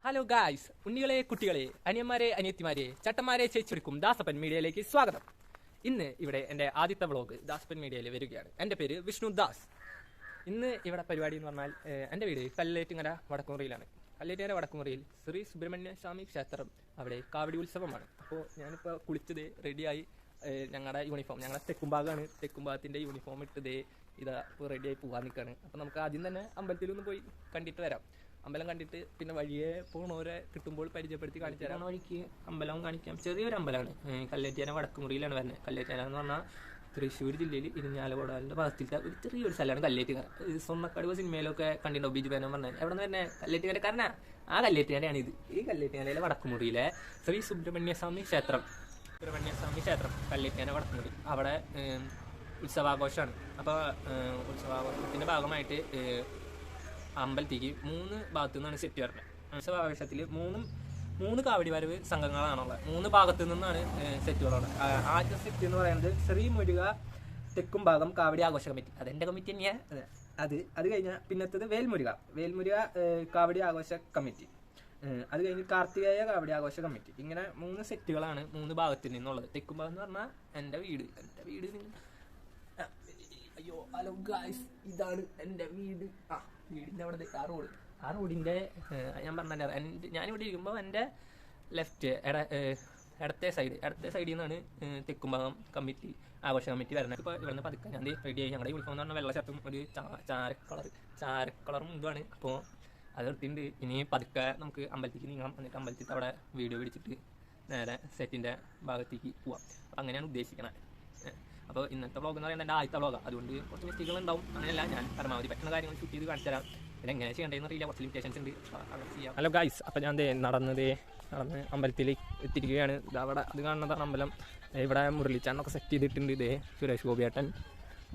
Hello guys, ഉണ്ണികളെ, കുട്ടികളെ, അനിയന്മാരെ, അനിയത്തിമാരെ, ചട്ടന്മാരെ, ചേച്ചിക്കും ദാസപ്പൻ മീഡിയയിലേക്ക് സ്വാഗതം. ഇന്ന് ഇവിടെ എൻ്റെ ആദ്യത്തെ വ്ളോഗ് ദാസപ്പൻ മീഡിയയിൽ വരികയാണ്. എൻ്റെ പേര് വിഷ്ണു ദാസ്. ഇന്ന് ഇവിടെ പരിപാടി എന്ന് പറഞ്ഞാൽ എൻ്റെ വീട് കല്ലേറ്റുങ്ങര വടക്കുമുറിയിലാണ്. കല്ലേറ്റുങ്ങര വടക്കുമുറിയിൽ ശ്രീ സുബ്രഹ്മണ്യ സ്വാമി ക്ഷേത്രം, അവിടെ കാവടി ഉത്സവമാണ്. അപ്പോൾ ഞാനിപ്പോൾ കുളിച്ചത് റെഡിയായി ഞങ്ങളുടെ യൂണിഫോം, ഞങ്ങളുടെ തെക്കുംഭാഗമാണ്, തെക്കുംഭാഗത്തിൻ്റെ യൂണിഫോം ഇട്ടത് ഇതാ ഇപ്പോൾ റെഡിയായി പോകാൻ നിൽക്കുകയാണ്. അപ്പോൾ നമുക്ക് ആദ്യം തന്നെ അമ്പലത്തിലൊന്ന് പോയി കണ്ടിട്ട് വരാം. അമ്പലം കണ്ടിട്ട് പിന്നെ വഴിയെ പോണവരെ കിട്ടുമ്പോൾ പരിചയപ്പെടുത്തി കാണിച്ചു തരാം. വഴിക്ക് അമ്പലം കാണിക്കാം. ചെറിയൊരു അമ്പലമാണ്, കല്ലേറ്റുങ്ങര വടക്കുമുറിയിലാണ് വരുന്നത്. കല്ലേറ്റുങ്ങര എന്ന് പറഞ്ഞാൽ തൃശ്ശൂർ ജില്ലയിൽ ഇരിഞ്ഞാലക്കുടലിൻ്റെ ഭാഗത്തിലത്തെ ഒരു ചെറിയൊരു സ്ഥലമാണ് കല്ലേറ്റുങ്ങര. സ്വർണ്ണക്കടുവ സിനിമയിലൊക്കെ കണ്ടിട്ടുണ്ടോ ബിജു മേനോൻ പറഞ്ഞത്? എവിടെ നിന്ന് തന്നെ കല്ലേറ്റുങ്ങരക്കാരനാ? ആ കല്ലേറ്റുങ്ങരയാണ് ഇത്. ഈ കല്ലേറ്റുങ്ങരയിലെ വടക്കുമുറിയിലെ ശ്രീ സുബ്രഹ്മണ്യ സ്വാമി ക്ഷേത്രം കല്ലേറ്റുങ്ങര വടക്കുമുറി, അവിടെ ഉത്സവാഘോഷമാണ്. അപ്പോൾ ഉത്സവാഘോഷത്തിൻ്റെ ഭാഗമായിട്ട് അമ്പലത്തേക്ക് 3 ഭാഗത്തു നിന്നാണ് സെറ്റ് വരുന്നത്. ഉത്സവാഘോഷത്തിൽ മൂന്ന് കാവടി വരവ് സംഘങ്ങളാണുള്ളത്. 3 ഭാഗത്തു നിന്നാണ് സെറ്റുകളുള്ളത്. ആദ്യത്തെ സെറ്റ് എന്ന് പറയുന്നത് ശ്രീ മുരുക തെക്കും ഭാഗം കാവടി ആഘോഷ കമ്മിറ്റി, അതെൻ്റെ കമ്മിറ്റി തന്നെയാണ്. അത് കഴിഞ്ഞാൽ പിന്നത്തത് വേൽമുരുക കാവടി ആഘോഷ കമ്മിറ്റി, അത് കഴിഞ്ഞ് കാർത്തികേയ കാവടി ആഘോഷ കമ്മിറ്റി. ഇങ്ങനെ 3 സെറ്റുകളാണ് 3 ഭാഗത്തിൽ നിന്നുള്ളത്. തെക്കും ഭാഗം എന്ന് പറഞ്ഞാൽ എൻ്റെ വീട്. അയ്യോ ഹലോ ഗായ്സ്, ഇതാണ് എൻ്റെ വീട്. വീടിൻ്റെ അവിടെ ആ റോഡിൻ്റെ ഞാൻ പറഞ്ഞ ഞാനിവിടെ ഇരിക്കുമ്പോൾ എൻ്റെ ലെഫ്റ്റ് ഇടത്തെ സൈഡിൽ നിന്നാണ് തെക്കുംഭാഗം കമ്മിറ്റി ആഘോഷ കമ്മിറ്റി വരുന്നത്. ഇപ്പോൾ ഇവിടുന്ന് പതുക്കെ ഞാൻ റെഡിയായി. ഞങ്ങളുടെ യൂണിഫോം എന്ന് പറഞ്ഞാൽ വെള്ള ഷർട്ടും ഒരു ചാരക്കളറും ഇതുമാണ്. അപ്പോൾ അത് എടുത്തിട്ടുണ്ട്. ഇനി പതുക്കെ നമുക്ക് അമ്പലത്തേക്ക് നീങ്ങാം. എന്നിട്ട് അമ്പലത്തിൽ അവിടെ വീഡിയോ പിടിച്ചിട്ട് നേരെ സെറ്റിൻ്റെ ഭാഗത്തേക്ക് പോവാം. അപ്പോൾ അങ്ങനെയാണ് ഉദ്ദേശിക്കുന്നത്. അപ്പോൾ ഇന്നത്തെ വ്ളോഗ് എന്ന് പറയുന്നത് എൻ്റെ ആദ്യത്തെ വ്ളോഗാണ്. അതുകൊണ്ട് കുറച്ച് മിസ്റ്റേക്കുകളുണ്ടാവും. അങ്ങനെയല്ല, ഞാൻ പരമാവധി പറ്റുന്ന കാര്യങ്ങൾ ഷൂട്ട് ചെയ്ത് കാണിച്ചു തരാം. പിന്നെ എങ്ങനെ ചെയ്യേണ്ടതെന്ന് അറിയില്ല, കുറച്ച് ലിമിറ്റേഷൻസ് ഉണ്ട്. അങ്ങനെ ചെയ്യാം. ഹലോ ഗായ്സ്, അപ്പോൾ ഞാൻ നടന്ന് അമ്പലത്തിൽ എത്തിയിരിക്കുകയാണ്. അവിടെ അത് കാണുന്നതാണ് അമ്പലം. ഇവിടെ മുരളിച്ചാണ്ടൊക്കെ സെറ്റ് ചെയ്തിട്ടുണ്ട്. ഇതേ സുരേഷ് ഗോപിയേട്ടൻ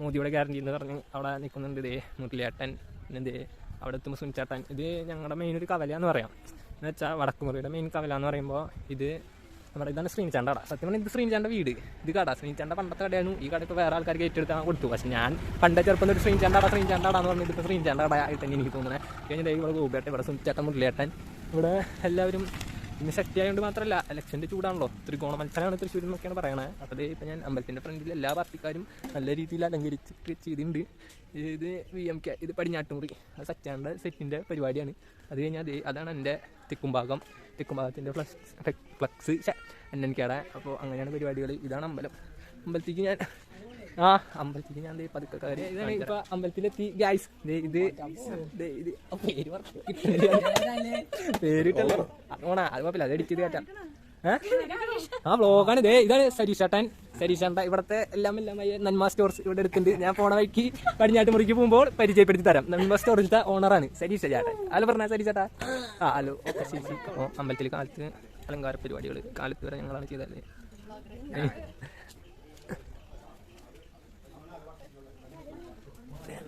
മോദിയുടെ ഗ്യാരണ്ടി എന്ന് പറഞ്ഞ് അവിടെ നിൽക്കുന്നുണ്ട്. ഇതേ മുരളിയേട്ടൻ, പിന്നെ ഇതേ അവിടെ എത്തുമ്പോൾ സുനിച്ചേട്ടൻ. ഇത് ഞങ്ങളുടെ മെയിൻ ഒരു കവലയാന്ന് പറയാം. എന്ന് വെച്ചാൽ വടക്കുമുറിയുടെ മെയിൻ കവല എന്ന് പറയുമ്പോൾ ഇത് നമ്മുടെ ഇതാണ് ശ്രീനിച്ചാണ്ട കട. സത്യം പറഞ്ഞാൽ ഇത് ശ്രീനിച്ചാണ്ട വീട്, ഇത് കട ശ്രീനിച്ചാണ്ട പണ്ടത്തെ കടയായിരുന്നു. ഈ കട ഇപ്പോൾ വേറെ ആൾക്കാർക്ക് ഏറ്റെടുക്കാൻ കൊടുത്തു. പക്ഷേ ഞാൻ പണ്ട് ചെറുപ്പം ഒരു ശ്രീനിച്ചാണ്ട എന്ന് പറഞ്ഞിട്ട് ഇപ്പോൾ ശ്രീനിച്ചാണ്ട കട ആയിട്ട് തന്നെ എനിക്ക് തോന്നുന്നത്. കഴിഞ്ഞ ഇവിടെ ഗോപിയേട്ടൻ, ഇവിടെ സുനിച്ചേട്ടൻ, മുരളിയേട്ടൻ, ഇവിടെ എല്ലാവരും ഇന്ന് ശക്തി ആയതുകൊണ്ട് മാത്രമല്ല, ഇലക്ഷൻ്റെ ചൂടാണല്ലോ, ത്രികോണ മത്സരമാണ് തൃശ്ശൂരിൽ എന്നൊക്കെയാണ് പറയണത്. അപ്പോൾ ഇപ്പം ഞാൻ അമ്പലത്തിൻ്റെ ഫ്രണ്ടിൽ എല്ലാ പാർട്ടിക്കാരും നല്ല രീതിയിൽ അലങ്കരിച്ചിട്ട് ചെയ്തിട്ടുണ്ട്. ഇത് VMK, ഇത് പടിഞ്ഞാട്ടുമുറി, അത് സച്ചാണ്ട സെറ്റിൻ്റെ പരിപാടിയാണ്. അത് കഴിഞ്ഞാൽ അതാണ് എൻ്റെ തെക്കുംഭാഗത്തിൻ്റെ ഫ്ലക്സ് NNKയുടെ. അപ്പോൾ അങ്ങനെയാണ് പരിപാടികൾ. ഇതാണ് അമ്പലം. അമ്പലത്തേക്ക് ഞാൻ പതുക്കെ കയറി. ഇതാണ് ഇപ്പോൾ അമ്പലത്തിലെത്തി ഗായ്സ്. പേരിട്ടല്ലോ ഓണാ, അത് കുഴപ്പമില്ല, അത് എഡിറ്റ് ചെയ്ത് കേട്ടാ. വ്ളോഗാണ്. ഇതാണ് സരീഷേട്ടൻ. ഇവിടുത്തെ എല്ലാം നന്മ സ്റ്റോർസ് ഇവിടെ എടുത്തിട്ടുണ്ട്. ഞാൻ പോണ വഴിക്ക് പടിഞ്ഞാട്ടുമുറിക്ക് പോകുമ്പോൾ പരിചയപ്പെടുത്തി തരാം. നന്മ സ്റ്റോറിലത്തെ ഓണറാണ് സരീഷ ചേട്ടൻ. ഹലോ പറഞ്ഞ സരീഷേട്ടാ. ഹലോ, ഓക്കെ ശരി. അമ്പലത്തിൽ കാലത്ത് അലങ്കാര പരിപാടികൾ കാലത്ത് വരെ ഞങ്ങളാണ് ചെയ്തല്ലേ.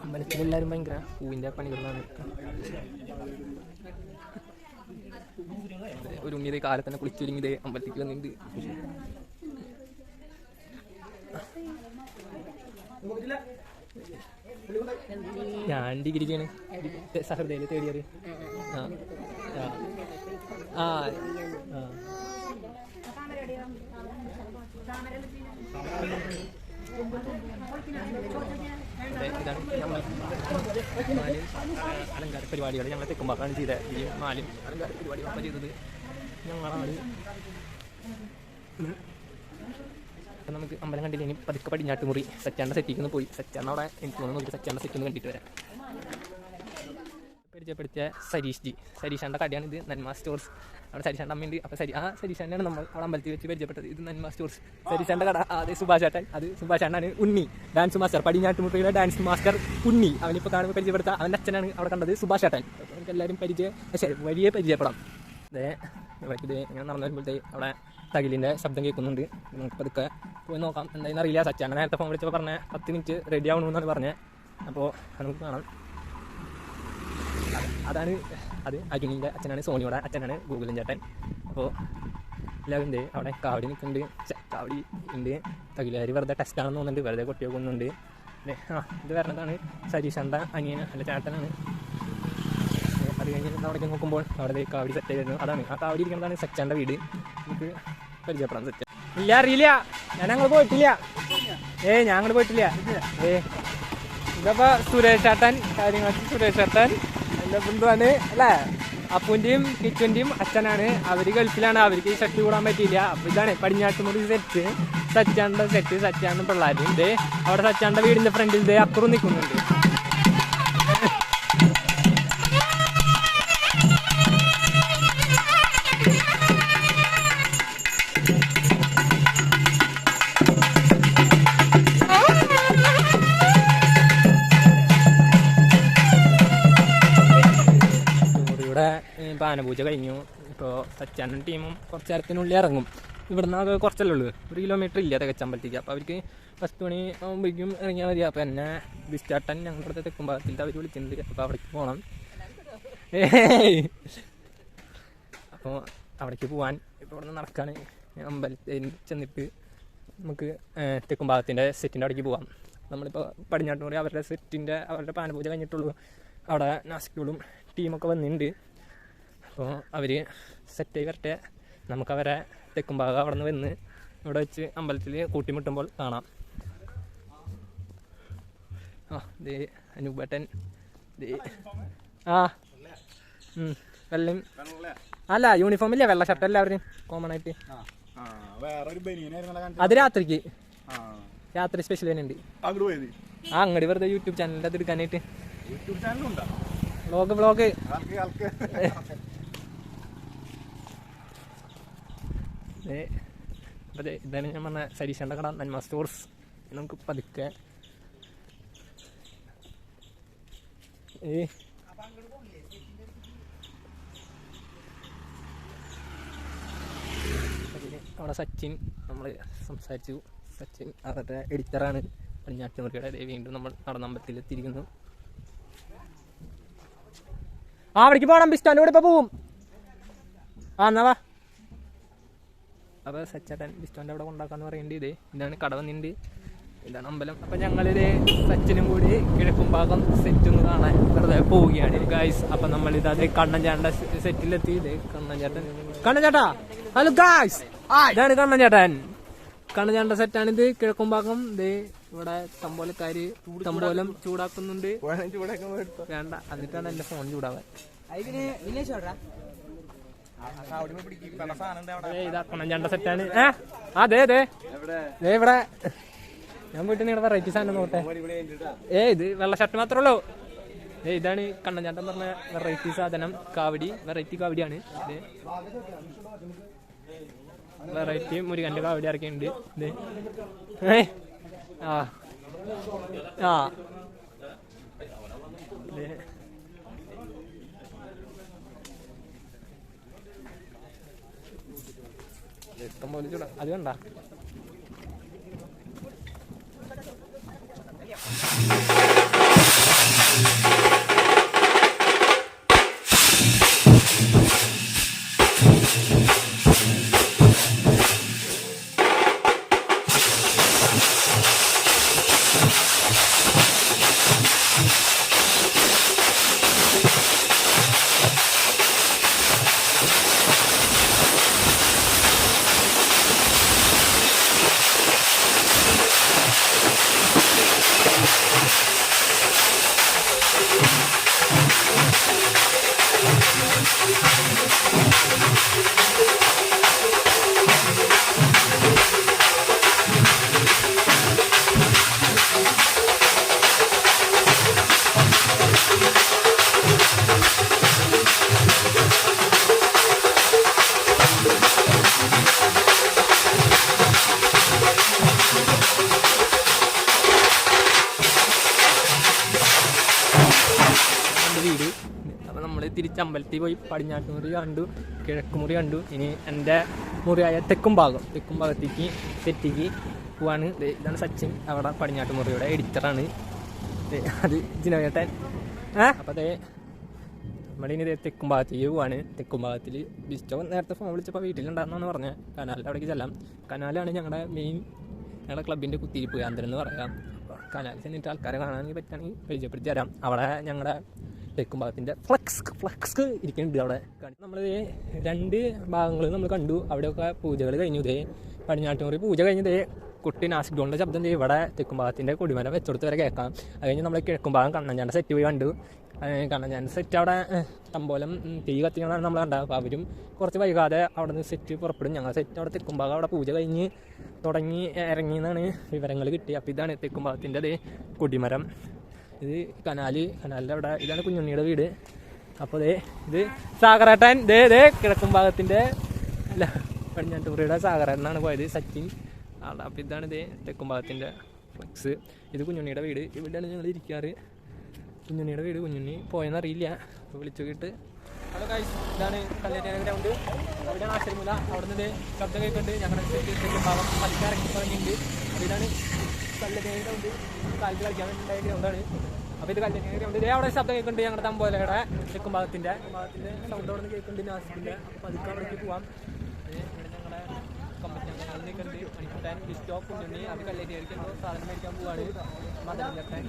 അമ്പലത്തിൽ എല്ലാവരും ഭയങ്കര പൂവിൻ്റെ പണികളിലാണ്. ഒരു ഉണ്ണിയത് കാലത്ത് തന്നെ കുളിച്ചൊരുങ്ങിയത് അമ്പലത്തേക്ക് വന്നിട്ടുണ്ട്. ഞാൻ ഡിഗ്രിക്കാണ്, സഹൃദയിൽ തേർഡ് ഇയർ. അലങ്കാര പരിപാടികൾ ഞങ്ങൾ തെക്കുംഭാഗമാണ് ചെയ്തത്. ഈ മാലും അലങ്കാര പരിപാടികളൊക്കെ ചെയ്തത് ഞങ്ങളാണ്. നമുക്ക് അമ്പലം കണ്ടില്ല. ഇനി പതുക്കെ പടിഞ്ഞാട്ടുമുറി സച്ചാണ്ട സെറ്റിക്കൊന്ന് പോയി. സച്ചാണ്ട അവിടെ എനിക്ക് തോന്നുന്നു സച്ചാണ്ട സെറ്റൊന്ന് കണ്ടിട്ട് വരാം. പരിചയപ്പെടുത്തിയ സരീഷാണ്ട കടയാണ് ഇത്, നന്മ സ്റ്റോർസ്. അവിടെ സരീഷാണ്ട അമ്മയുണ്ട്. അപ്പോൾ സരീഷാണ്ടാണ് നമ്മൾ അവിടെ അമ്പലത്തിൽ വെച്ച് പരിചയപ്പെട്ടത്. ഇത് നന്മ സ്റ്റോർസ്, സരീഷാണ്ട കട. അതെ സുഭാഷേട്ടൻ, അത് സുഭാഷാണ്ടാണ്. ഉണ്ണി ഡാൻസ് മാസ്റ്റർ, പടിഞ്ഞാട്ടുമുറിയുടെ ഡാൻസ് മാസ്റ്റർ ഉണ്ണി. അവനിപ്പോൾ കാണുമ്പോൾ പരിചയപ്പെടുത്താം. അവൻ്റെ അച്ഛനാണ് അവിടെ കണ്ടത്, സുഭാഷേട്ടൻ. നമുക്ക് എല്ലാവരും വലിയ പരിചയപ്പെടാം. ഇത് ഇങ്ങനെ നടന്നു വരുമ്പോഴത്തേ അവിടെ തകിലിൻ്റെ ശബ്ദം കേൾക്കുന്നുണ്ട്. നമുക്ക് പതുക്കെ പോയി നോക്കാം. എന്തായാലും അറിയില്ല. സച്ചാണ്ട നേരത്തെ ഫോൺ വിളിച്ചപ്പോൾ പറഞ്ഞ 10 മിനിറ്റ് റെഡി ആവണമെന്നാണ് പറഞ്ഞത്. അപ്പോൾ നമുക്ക് കാണാം. അത് അരുണിൻ്റെ അച്ഛനാണ്, സോണിയുടെ അച്ഛനാണ്, ഗൂഗിളിൻ ചേട്ടൻ. അപ്പോൾ എല്ലാവരും ഉണ്ട് അവിടെ. കാവടി നിൽക്കുന്നുണ്ട്, കാവടി ഉണ്ട്. തകിലുകാർ വെറുതെ ടെസ്റ്റാണെന്ന് തോന്നുന്നുണ്ട്, വെറുതെ കൊട്ടി വെക്കുന്നുണ്ട്. ഇത് വരണതാണ് സരീഷാണ്ട അനിയൻ, അല്ല ചേട്ടനാണ്. അത് കഴിഞ്ഞ് അവിടേക്ക് നോക്കുമ്പോൾ അവിടെ കാവടി സെറ്റ് ആയിരുന്നു. അതാണ് ആ കാവടി ഇരിക്കുന്നതാണ് സച്ചാൻ്റെ വീട്. നമുക്ക് പരിചയപ്പെടാം സച്ച. ഇല്ല അറിയില്ല, ഞാൻ അങ്ങോട്ട് പോയിട്ടില്ല. ഞാൻ അങ്ങോട്ട് പോയിട്ടില്ല. ഇതപ്പോൾ സുരേഷ് ചേട്ടൻ കാര്യങ്ങളൊക്കെ സുരേഷ് ചേട്ടൻ എൻ്റെ ബന്ധുവാണ് അല്ലേ. അപ്പൂൻ്റെയും കിച്ചുൻ്റെയും അച്ഛനാണ്. അവർ ഗൾഫിലാണ്, അവർക്ക് ഈ സെറ്റ് കൂടാൻ പറ്റിയില്ല. അപ്പോൾ ഇതാണ് പടിഞ്ഞാട്ടുമുറി സെറ്റ്, സച്ചാൻ്റെ സെറ്റ്, സച്ചാൻ്റെ പിള്ളേരും. ഇതേ അവിടെ സച്ചാൻ്റെ വീടിൻ്റെ ഫ്രണ്ടിൽ ഇതേ അപ്പുറം നിൽക്കുന്നുണ്ട്. പാനപൂജ കഴിഞ്ഞു. ഇപ്പോൾ സച്ചാനും ടീമും കുറച്ച് നേരത്തിനുള്ളിൽ ഇറങ്ങും. ഇവിടുന്ന് അത് കുറച്ചല്ലേ ഉള്ളൂ, 1 കിലോമീറ്റർ ഇല്ല തികച്ചമ്പലത്തേക്ക്. അപ്പോൾ അവർക്ക് 10 മണി ആകുമ്പോഴേക്കും ഇറങ്ങിയാൽ മതി. അപ്പോൾ എന്നെ ബിസ്റ്റാട്ടൻ ഞങ്ങളുടെ അടുത്ത് തെക്കുംഭാഗത്തിൽ അവർ വിളിച്ചിട്ടുണ്ട്. അപ്പോൾ അവിടേക്ക് പോകണം. അപ്പോൾ അവിടേക്ക് പോകാൻ ഇപ്പോൾ ഇവിടെ നിന്ന് നടക്കാൻ അമ്പലത്തിൽ ചെന്നിട്ട് നമുക്ക് തെക്കുംഭാഗത്തിൻ്റെ സെറ്റിൻ്റെ അവിടേക്ക് പോകാം. നമ്മളിപ്പോൾ പടിഞ്ഞാട്ടുമുറി അവരുടെ പാനപൂജ കഴിഞ്ഞിട്ടുള്ളൂ. അവിടെ നാസിക്കുകളും ടീമൊക്കെ വന്നിട്ടുണ്ട്. അപ്പോൾ അവർ സെറ്റായി വരട്ടെ. നമുക്കവരെ തെക്കുംഭാഗം അവിടെ നിന്ന് വന്ന് ഇവിടെ വെച്ച് അമ്പലത്തിൽ കൂട്ടിമുട്ടുമ്പോൾ കാണാം. ദേ അനൂപേട്ടൻ വെള്ളം അല്ല യൂണിഫോം ഇല്ല, വെള്ള ഷർട്ട് എല്ലാവരും കോമൺ ആയിട്ട്. അത് രാത്രിക്ക് രാത്രി സ്പെഷ്യൽ തന്നെ ഉണ്ട്. അങ്ങോട്ട് വെറുതെ യൂട്യൂബ് ചാനലിൻ്റെ അത് എടുക്കാനായിട്ട് വ്ളോഗ് അതെ. ഇതാണ് ഞാൻ പറഞ്ഞ സരീഷൻ്റെ കട, നന്മ സ്റ്റോർസ്. നമുക്ക് പതുക്കെ അവിടെ സച്ചിൻ നമ്മൾ സംസാരിച്ചു. സച്ചിൻ അവരുടെ എഡിറ്ററാണ് പടിഞ്ഞാട്ടുമുറിയുടെ. വീണ്ടും നമ്മൾ നടന്നമ്പലത്തിൽ എത്തിയിരിക്കുന്നു. അവിടേക്ക് പോകണം, ബിസ്റ്റാൻ്റെ കൂടെ ഇപ്പോൾ പോവും. എന്നാ വാ. അപ്പോൾ സച്ചേട്ടൻ ബിസ്റ്റാൻ്റെ അവിടെ കൊണ്ടാക്കാന്ന് പറയേണ്ടത്. ഇതാണ് കട വന്നിട്ടുണ്ട്, ഇതാണ് അമ്പലം. അപ്പം ഞങ്ങളിത് സച്ചിനും കൂടി കിഴക്കുംഭാഗം സെറ്റ് ഒന്ന് കാണാൻ വെറുതെ പോവുകയാണ് ഗായ്സ്. അപ്പം നമ്മളിത് അത് കണ്ണൻചേട്ടൻ്റെ സെറ്റിലെത്തി. ഇത് കണ്ണൻചേട്ടാ ഹലോ ഗായ്സ്, ഇതാണ് കണ്ണൻചേട്ടൻ്റെ സെറ്റാണിത്. കിഴക്കുംഭാഗം ഇത് ഇവിടെ തമ്പോലക്കാര് തമ്പോലം ചൂടാക്കുന്നുണ്ട്. വേണ്ട, എന്നിട്ടാണ് എൻ്റെ ഫോൺ ചൂടാവാൻ. ഇതാ കണ്ണൻചേട്ടൻ്റെ സെറ്റാണ്. അതെ ഇവിടെ ഞാൻ പോയിട്ട് നിങ്ങളുടെ വെറൈറ്റി സാധനം നോട്ടെ. ഇത് വെള്ള ഷർട്ട് മാത്രമേ ഉള്ളൂ. ഇതാണ് കണ്ണൻചേട്ടൻ പറഞ്ഞ വെറൈറ്റി സാധനം, കാവടി. വെറൈറ്റി കാവടിയാണ് ഇത്. വെറൈറ്റി മുരുകൻ്റെ കാവടി ഇറക്കിയുണ്ട്. ഇത് ഇഷ്ടം പോലെ ചൂടാ. അത് കണ്ട വീട്. അപ്പോൾ നമ്മൾ തിരിച്ച് അമ്പലത്തിൽ പോയി പടിഞ്ഞാട്ടുമുറി കണ്ടു, കിഴക്കുമുറി കണ്ടു. ഇനി എൻ്റെ മുറിയായ തെക്കും ഭാഗത്തേക്ക് സെറ്റിക്ക് പോവാണ്. ഇതാണ് സച്ചിൻ, അവിടെ പടിഞ്ഞാട്ടുമുറിയുടെ എഡിറ്ററാണ്. അത് ജിനോയേട്ടൻ. അപ്പോൾ അതേ നമ്മളിനി തെക്കും ഭാഗത്തേക്ക് പോവാണ്. തെക്കും ഭാഗത്തിൽ ബിസ്റ്റോ നേരത്തെ ഫോൺ വിളിച്ചപ്പോൾ വീട്ടിലുണ്ടാകുന്നതാണ് പറഞ്ഞത്. കനാലിൻ്റെ അവിടേക്ക് ചെല്ലാം. കനാലാണ് ഞങ്ങളുടെ മെയിൻ, ഞങ്ങളുടെ ക്ലബിൻ്റെ കുത്തിയിരിപ്പ് കേന്ദ്രം എന്ന് പറയാം. അപ്പോൾ കനാലിൽ ചെന്നിട്ട് ആൾക്കാരെ കാണാൻ പറ്റുകയാണെങ്കിൽ പരിചയപ്പെടുത്തി തരാം. അവിടെ ഞങ്ങളുടെ തെക്കും ഭാഗത്തിൻ്റെ ഫ്ലക്സ് ഇരിക്കുന്നുണ്ട് അവിടെ. നമ്മൾ 2 ഭാഗങ്ങൾ നമ്മൾ കണ്ടു. അവിടെയൊക്കെ പൂജകൾ കഴിഞ്ഞു. ഇതേ പടിഞ്ഞാട്ടുമുറി പൂജ കഴിഞ്ഞതേ കുട്ടി നാസിക് ഡോളിൻ്റെ ശബ്ദം ഇവിടെ തെക്കും ഭാഗത്തിൻ്റെ കൊടിമരം വെച്ചെടുത്ത് വരെ കേൾക്കാം. അത് കഴിഞ്ഞ് നമ്മൾ കിഴക്കും ഭാഗം കണ്ണഞ്ചാൻ്റെ സെറ്റ് പോയി കണ്ടു. കണ്ണഞ്ചാൻ്റെ സെറ്റ് അവിടെ തമ്പോലം തീ കത്തിക്കണമെന്നാണ് നമ്മൾ കണ്ടത്. അപ്പോൾ അവരും കുറച്ച് വൈകാതെ അവിടെ നിന്ന് സെറ്റ് പുറപ്പെടും. ഞങ്ങൾ സെറ്റ് അവിടെ തെക്കും ഭാഗം അവിടെ പൂജ കഴിഞ്ഞ് തുടങ്ങി ഇറങ്ങിയെന്നാണ് വിവരങ്ങൾ കിട്ടിയത്. അപ്പോൾ ഇതാണ് തെക്കും ഭാഗത്തിൻ്റെ അതേ കൊടിമരം. ഇത് കനാലിൻ്റെ അവിടെ ഇതാണ് കുഞ്ഞുണ്ണിയുടെ വീട്. അപ്പോൾ ഇത് സാഗറേട്ടൻ കിഴക്കും ഭാഗത്തിൻ്റെ അല്ല പടിഞ്ഞാട്ടുമുറിയുടെ സാഗറേട്ടനാണ് പോയത്, സച്ചിൻ ആളെ. അപ്പോൾ ഇതാണ് തെക്കും ഭാഗത്തിൻ്റെ ഫ്ലക്സ്. ഇത് കുഞ്ഞുണ്ണിയുടെ വീട്. ഇവിടെയാണ് ഞങ്ങൾ ഇരിക്കാറ്. കുഞ്ഞുണ്ണിയുടെ വീട്. കുഞ്ഞുണ്ണി പോയെന്നറിയില്ല, അപ്പോൾ വിളിച്ചു കേട്ട്. ഹലോ ഗൈസ്, ഇതാണ് കല്ലേറ്റ ഗ്രൗണ്ട്. അവിടെയാണ് ആശ്രമൂല. അവിടെ നിന്ന് ശബ്ദം കേൾക്കുന്നുണ്ട്. ഞങ്ങളുടെ തെക്കും ഭാഗം പതുക്കെ ഇറങ്ങി തുടങ്ങിയിട്ടുണ്ട്. അപ്പോൾ ഇതാണ് കല്ലേറ്റ ഗ്രൗണ്ട്. കാലിൽ കളിക്കാൻ വേണ്ടിയിട്ടുണ്ടായ ഗ്രൗണ്ടാണ്. അപ്പോൾ ഇത് കല്ലേറ്റ ഗ്രൗണ്ട്. അവിടെ ശബ്ദം കേൾക്കുന്നുണ്ട്. ഞങ്ങളുടെ തമ്പോലയുടെ തെക്കും ഭാഗത്തിൻ്റെ സൗണ്ട് അവിടെ നിന്ന് കേൾക്കുന്നുണ്ട്. നാസിക്കിൻ്റെ. അപ്പോൾ അതൊക്കെ അവിടേക്ക് പോവാം. ഇവിടെ ഞങ്ങളുടെ കമ്പനി നിൽക്കുന്നുണ്ട്. മണിക്കുട്ടാൻ ലിസ്റ്റോ കുഞ്ഞുണ്ണി. അത് കല്ലേറ്റ സാധനം മേടിക്കാൻ പോവാണ്. മദൻ ചേട്ടൻ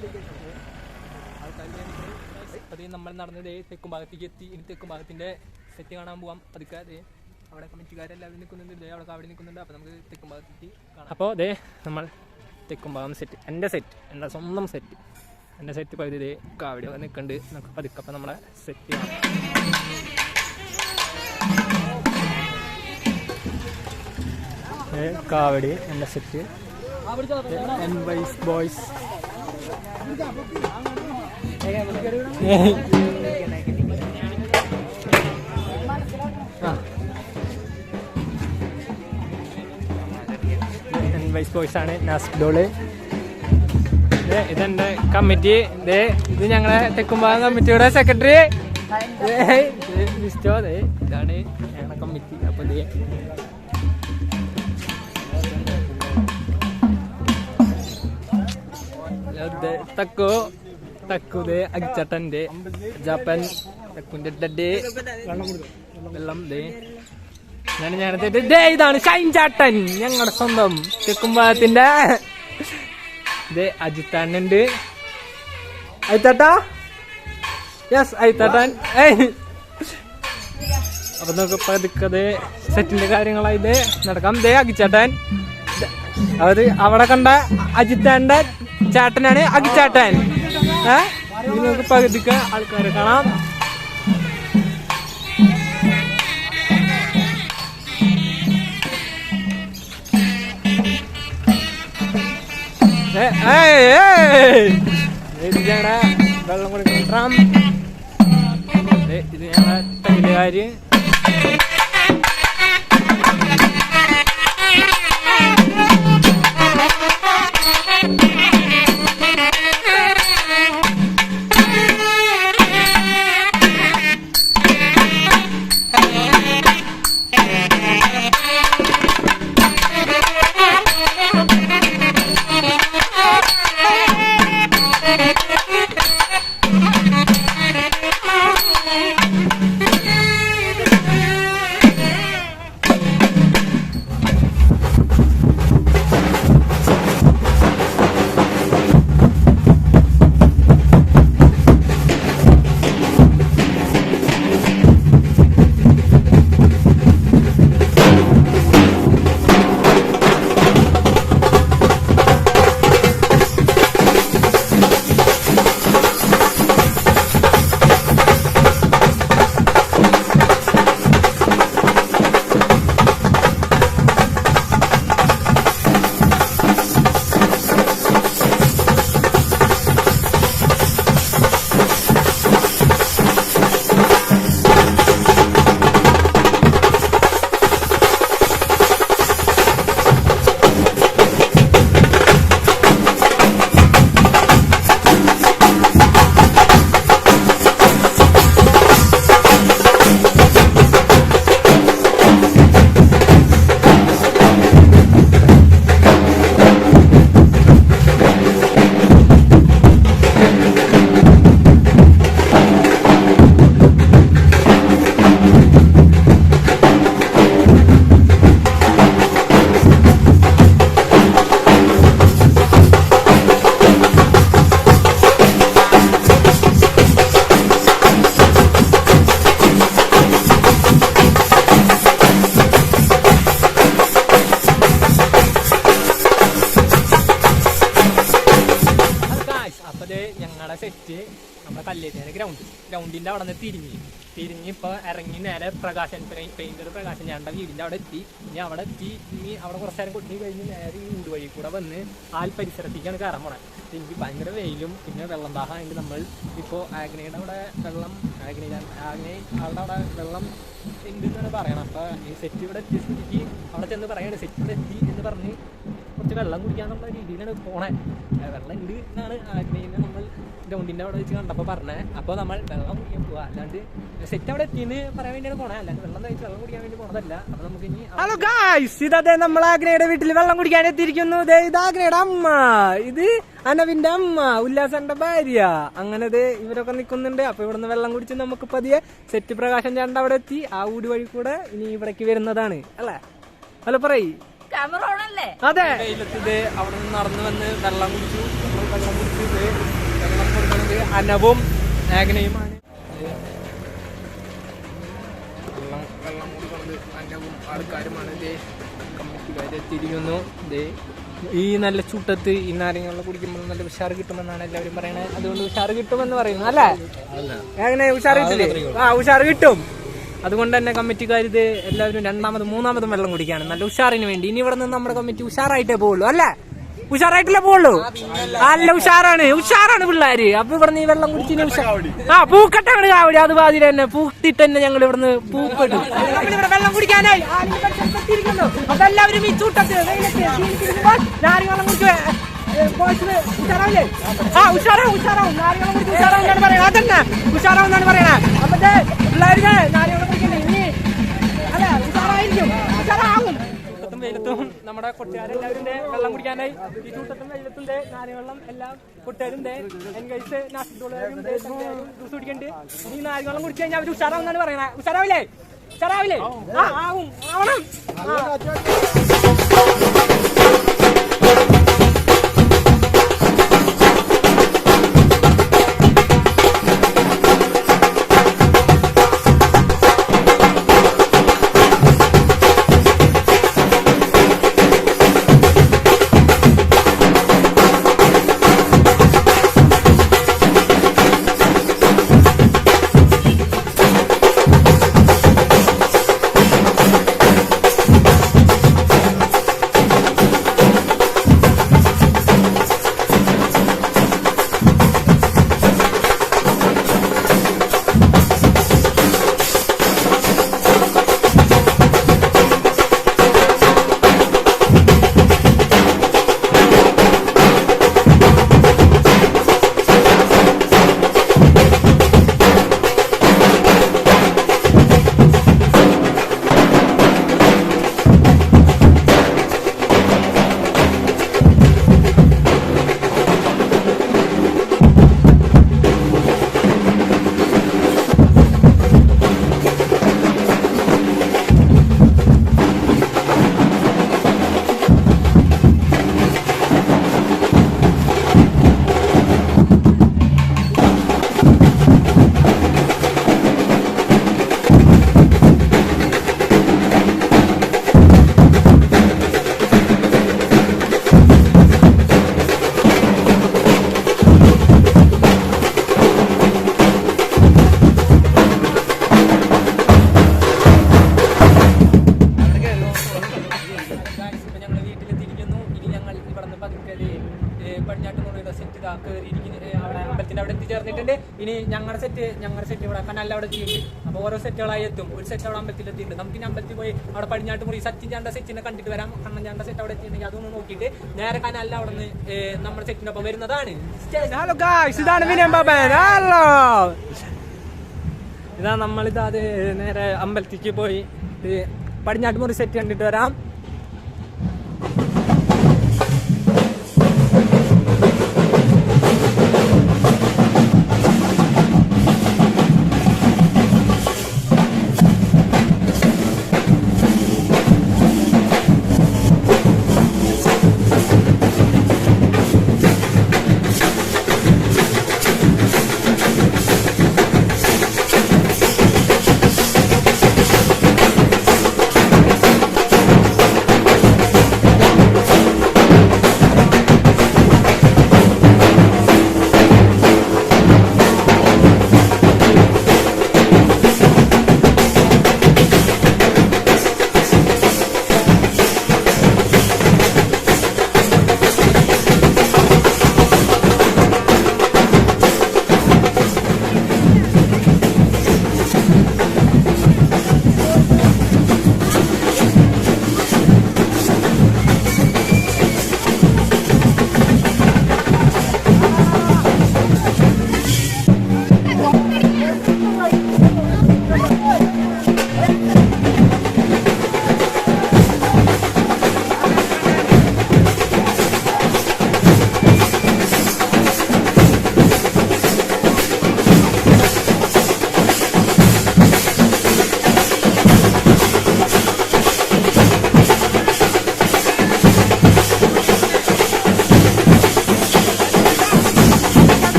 ആൾക്കാർ. അത് നമ്മൾ നടന്നത് തെക്കും ഭാഗത്തേക്ക് എത്തി. ഇനി തെക്കും ഭാഗത്തിൻ്റെ സെറ്റ് കാണാൻ പോവാം. അതൊക്കെ അവിടെ കമ്മിറ്റിക്കാരെല്ലാവരും നിൽക്കുന്നുണ്ട്. അവിടെ കാവടി നിൽക്കുന്നുണ്ട്. അപ്പോൾ നമുക്ക് തെക്കും ഭാഗത്തേക്ക് കാണാം. അപ്പോൾ നമ്മൾ തെക്കും ഭാഗം സെറ്റ്, എൻ്റെ സ്വന്തം സെറ്റ്, എൻ്റെ സെറ്റ് പകുതി കാവടി നിൽക്കുന്നുണ്ട്. നമുക്ക് പതുക്കെ അപ്പം നമ്മളെ സെറ്റ് കാണാം. കാവടി എൻ്റെ സെറ്റ് ബോയ്സ്. വൈസ് ബോയ്സ് ആണ്. നാസിക് ഡോള്. ഇതെൻ്റെ കമ്മിറ്റി. ഇത് ഞങ്ങളെ തെക്കുംഭാഗം കമ്മിറ്റിയുടെ സെക്രട്ടറി ലിസ്റ്റോ. ഇതാണ് ഞങ്ങളുടെ കമ്മിറ്റി. അപ്പോൾ തക്കുത് അകിച്ചട്ടൻ്റെ ജാപ്പൻ തക്കുൻ്റെ ഡേ വെള്ളം. ഇതാണ് ഷൈൻ ചാട്ടൻ, ഞങ്ങളുടെ സ്വന്തം തെക്കുംഭാഗത്തിൻ്റെ. അജിത്താനുണ്ട്. അയിത്താട്ടാ, യെസ് അയിത്താട്ടാൻ. അപ്പൊ നമുക്ക് പതുക്കത് സെറ്റിന്റെ കാര്യങ്ങളായിട്ട് നടക്കാം. അകിച്ചാട്ടൻ. അത് അവിടെ കണ്ട അജിത്താന്റെ ചേട്ടനാണ് അകിച്ചാട്ടൻ. ഇനി നമുക്ക് പകുതിക്ക ആൾക്കാരെ കാണാം. ഇത് ഞങ്ങളുടെ വെള്ളം കുടിക്കണം. ഇത് ഞങ്ങളുടെ തൈലുകാര്. കല്ലേറ്റ് ഗ്രൗണ്ടിന്റെ അവിടെ നിന്ന് തിരിഞ്ഞ് ഇപ്പൊ ഇറങ്ങി നേരെ പെയിന്റർ പ്രകാശൻ ചേട്ടൻ്റെ വീടിന്റെ അവിടെ എത്തി. ഇനി അവിടെ എത്തി ഇനി അവിടെ കുറച്ച് നേരം കൊട്ടി കഴിഞ്ഞ് നേരെ ഈ ഊട് വഴി കൂടെ വന്ന് പരിസരത്തേക്കാണ് കയറാൻ പോണേ. എനിക്ക് ഭയങ്കര വെയിലും പിന്നെ വെള്ളം ദാഹമായിട്ട് നമ്മൾ ഇപ്പോൾ ആഗ്നയുടെ അവിടെ ആളുടെ അവിടെ വെള്ളം ഉണ്ട് എന്നാണ് പറയണം. അപ്പോൾ ഈ സെറ്റ് ഇവിടെ എത്തിയ സ്ഥിതിക്ക് അവിടെ ചെന്ന് പറയണേ സെറ്റ് ഇവിടെ എത്തി എന്ന് പറഞ്ഞ് കുറച്ച് വെള്ളം കുടിക്കാന്നുള്ള രീതിയിലാണ് പോണേ. വെള്ളം ഉണ്ട് എന്നാണ് ആഗ്നയിനെ നമ്മൾ ഗ്രൗണ്ടിൻ്റെ അവിടെ വെച്ച് കണ്ടപ്പോൾ പറഞ്ഞത്. അപ്പോൾ നമ്മൾ വെള്ളം കുടിക്കാൻ പോവുക, അല്ലാണ്ട് സെറ്റ് അവിടെ എത്തിയെന്ന് പറയാൻ വേണ്ടിയാണ് പോണേ, അല്ലാണ്ട് വെള്ളം വെള്ളം കുടിക്കാൻ വേണ്ടി പോണതല്ല. അപ്പോൾ നമുക്ക് ഇനി ഹലോ ഗായ്സ്, ഇതേ നമ്മൾ ആഗ്നയുടെ വീട്ടിൽ വെള്ളം കുടിക്കാൻ എത്തിയിരിക്കുന്നു. ഇത് ആഗ്നയുടെ അമ്മ, ഇത് അനവിന്റെ അമ്മ, ഉല്ലാസന്റെ ഭാര്യ, അങ്ങനെ ഇവരൊക്കെ നിൽക്കുന്നുണ്ട്. അപ്പൊ ഇവിടുന്ന് വെള്ളം കുടിച്ച് നമുക്ക് പതിയെ സെറ്റ് പ്രകാശൻ ചേട്ടൻ അവിടെ എത്തി ആ ഊട് വഴി കൂടെ ഇനി ഇവിടേക്ക് വരുന്നതാണ് അല്ലേ? അല്ല പറയ്. അതെ, വെയിലത്ത് അവിടെ നിന്ന് നടന്നു വന്ന് വെള്ളം കുടിച്ചു. വെള്ളം കുടിച്ചത് വെള്ളം കൊടുക്കുന്നത് അനവും ആഗ്നയുമാണ്. വെള്ളം കൊടുക്കുന്നത് അനവും ആൾക്കാരുമാണ്. കമ്മിറ്റിക്കാരെത്തിയിരിക്കുന്നു. ഈ നല്ല ചൂട്ടത്ത് ഈ നാരങ്ങ കുടിക്കുമ്പോൾ നല്ല ഉഷാറ് കിട്ടുമെന്നാണ് എല്ലാവരും പറയണത്. അതുകൊണ്ട് ഉഷാറ് കിട്ടുമെന്ന് പറയുന്നു അല്ലേ? അങ്ങനെ ഉഷാറ് കിട്ടില്ലേ? ഉഷാറ് കിട്ടും. അതുകൊണ്ട് തന്നെ കമ്മിറ്റിക്കാർ ഇത് എല്ലാവരും രണ്ടാമതും മൂന്നാമതും വെള്ളം കുടിക്കുകയാണ് നല്ല ഉഷാറിന് വേണ്ടി. ഇനി ഇവിടെ നിന്ന് നമ്മുടെ കമ്മിറ്റി ഉഷാറായിട്ടേ പോവുള്ളൂ അല്ലേ? ഉഷാറായിട്ടല്ലേ പോവുള്ളൂ? നല്ല ഉഷാറാണ് പിള്ളേര്. അപ്പൊ ഇവിടെ നിന്ന് ഈ വെള്ളം കുടിച്ചിന് പൂക്കട്ടാണ് കാവടി. അത് പാതിരി തന്നെ പൂത്തിട്ട് തന്നെ ഞങ്ങൾ ഇവിടുന്ന് പൂക്കിട്ടു. നമ്മളിവിടെ വെള്ളം കുടിക്കാനായി അതെല്ലാവരും ഈ ചൂട്ടത്ത് വെള്ളം കുടിച്ചു ഉഷാറാവും നാരങ്ങളും കുടിച്ച് ഉഷാറാവുന്നാണ് പറയണത്. അതന്നെ ഉഷാറാവുന്നാണ് പറയണത്. അപ്പൊ പിള്ളേർക്ക് നാരങ്ങളും കുടിക്കണ്ടേ ഇനി അല്ലെ? ഉഷാറായിരിക്കും, ഉഷാറാവും. ചൂട്ടത്തും വെയിലത്തും നമ്മുടെ കൊട്ടുകാരെല്ലാവരും വെള്ളം കുടിക്കാനായി ഈ ചൂട്ടത്തും വെയിലത്തും നാരവെള്ളം എല്ലാം കൊട്ടുകാരും എൻകൈസ് നാസിഡോളുകാരും ജ്യൂസ് കുടിക്കണ്ട്. ഈ നാരങ്ങളും കുടിച്ചു കഴിഞ്ഞാൽ അവർ ഉഷാറാവുന്നാണ് പറയണത്. ഉഷാറാവില്ലേ? ആവും, ആവണം. ഇനി ഞങ്ങളുടെ സെറ്റ് ഇവിടെ കനാലിൽ അവിടെ ചെയ്യുന്നുണ്ട്. അപ്പോൾ ഓരോ സെറ്റുകളായി എത്തും. ഒരു സെറ്റ് അവിടെ അമ്പലത്തിൽ എത്തിയിട്ടുണ്ട്. നമുക്ക് ഇനി അമ്പലത്തിൽ പോയി അവിടെ പടിഞ്ഞാട്ട് മുറി സച്ചിൻ ചാണ്ട സെറ്റിനെ കണ്ടിട്ട് വരാം. കണ്ണൻ ചാണ്ട സെറ്റ് അവിടെ എത്തിയിട്ടുണ്ടെങ്കിൽ അതൊന്ന് നോക്കിയിട്ട് നേരെ കനാലിൽ അവിടെ നിന്ന് നമ്മുടെ സെറ്റിനൊപ്പം വരുന്നതാണ്. ഹലോ ഗായ്സ്, ഇതാണ് വിനയം ബാബൻ. ഹലോ, ഇതാ നമ്മളിതാ നേരെ അമ്പലത്തിലേക്ക് പോയി പടിഞ്ഞാട്ട് മുറി സെറ്റ് കണ്ടിട്ട് വരാം.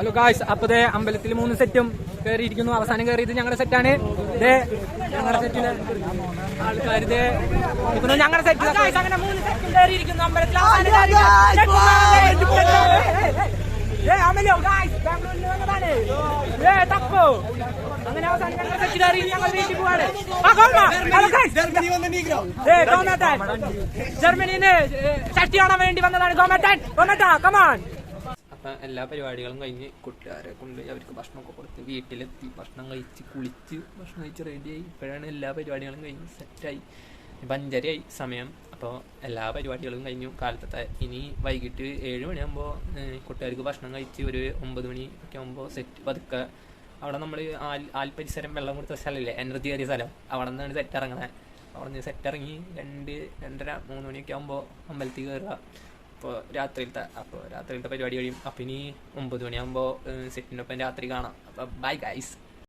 ഹലോ ഗായ്സ്, അപ്പൊ അമ്പലത്തിൽ 3 സെറ്റും കയറിയിരിക്കുന്നു. അവസാനം കയറിയത് ഞങ്ങളുടെ സെറ്റാണ്. ഞങ്ങളുടെ സെറ്റില് ആൾക്കാർ ഞങ്ങളുടെ സെറ്റ് അങ്ങനെ 3 സെറ്റും കയറിയിരിക്കുന്നു അമ്പലത്തിൽ. അങ്ങനെ അവസാനം ഞങ്ങളുടെ സെറ്റ് കയറി ഞങ്ങൾ വീട്ടിൽ പോവാണ്. ജർമ്മനിന്ന് ചട്ടി കാണാൻ വേണ്ടി വന്നതാണ്. കമാൻ. അപ്പം എല്ലാ പരിപാടികളും കഴിഞ്ഞ് കുട്ടികാരെ കൊണ്ട് അവർക്ക് ഭക്ഷണമൊക്കെ കൊടുത്ത് വീട്ടിലെത്തി ഭക്ഷണം കഴിച്ച് കുളിച്ച് ഭക്ഷണം കഴിച്ച് റെഡിയായി. ഇപ്പോഴാണ് എല്ലാ പരിപാടികളും കഴിഞ്ഞ് സെറ്റായി. ഇപ്പം 5:30 സമയം. അപ്പോൾ എല്ലാ പരിപാടികളും കഴിഞ്ഞു കാലത്തെ. ഇനി വൈകിട്ട് 7 മണിയാകുമ്പോൾ കുട്ടികാർക്ക് ഭക്ഷണം കഴിച്ച് ഒരു 9 മണി ഒക്കെ ആകുമ്പോൾ സെറ്റ് പതുക്കെ അവിടെ നമ്മൾ ആൽപരിസരം വെള്ളം കൊടുത്ത സ്ഥലമില്ലേ, എനർജി കയറിയ സ്ഥലം, അവിടെ നിന്നാണ് സെറ്റ് ഇറങ്ങണത്. അവിടെ നിന്ന് സെറ്റ് ഇറങ്ങി 2, 2:30, 3 മണിയൊക്കെ ആകുമ്പോൾ അമ്പലത്തിൽ കയറുക. അപ്പോൾ രാത്രിയിലത്തെ പരിപാടി കഴിയും. അപ്പം ഇനി 9 മണിയാകുമ്പോൾ സെറ്റിനൊപ്പം രാത്രി കാണാം. അപ്പം ബൈ ഗൈസ്.